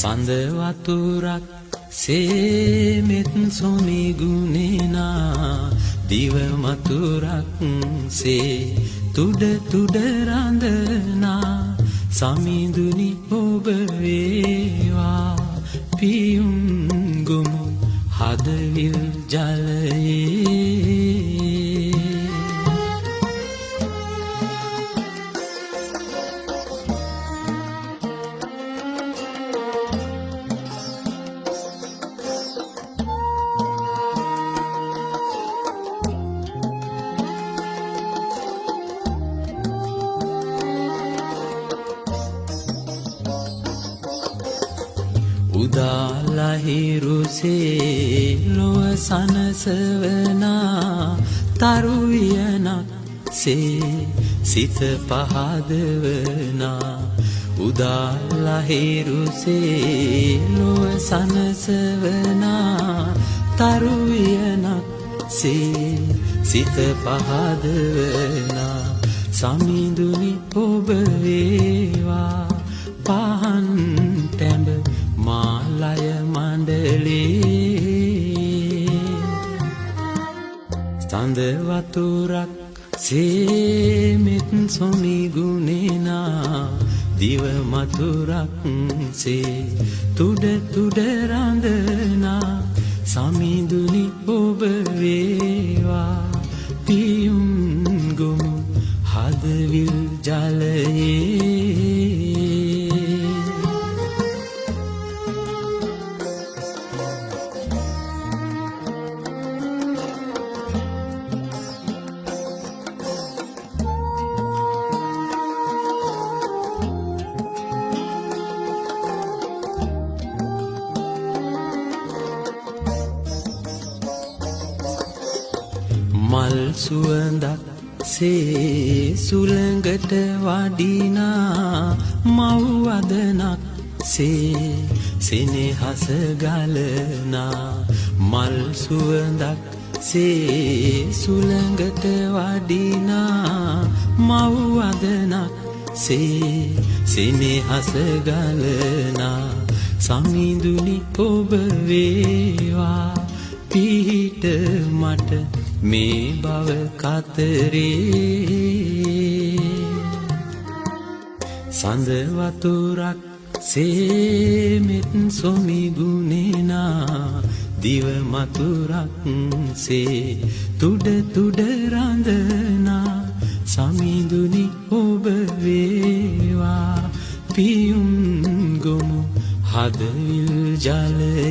සඳ වතුරක් සේමෙත් සොමි ගුණේනා දිව මතුරක් සේ තුඩ තුඩ රඳනා සමිඳුනි ඔබ වේවා පියුම් ගොමු හදවිල් ජලයේ උදාලහිරුසේ ලොව සනසවනා තරුවියනක් සේ සිත පහදවනා උදාලහිරුසේ ලොව සනසවනා තරුවියනක් සේ සිත පහදවනා සමිඳුනි ඔබ වේවා පහන් තැඹ මාලය මණ්ඩලේ සඳ වතුරක් සේමෙත් සොමි ගුණේනා දිව මතුරක් සේ තුඩ තුඩ රඳනා සමිඳුනි ඔබ වේවා පියුම් ගොමු හදවිල් ජලයේ මල් සුවඳක් සේ සුළඟට වඩිනා මව්වදනක් සේ සෙනෙහස ගලනා මල් සුවඳක් සේ සුළඟට වඩිනා මව්වදනක් සේ සෙනෙහස ගලනා සමිඳුනි ඔබ වේවා පිහිට මට මේ බව කතරේ සඳ වතුරක් සේමෙත් සොමි ගුණේනා දිව මතුරක් සේ තුඩ තුඩ රඳනා සමිඳුනි ඔබ වේවා පියුම් ගොමු හදවිල් ජලයේ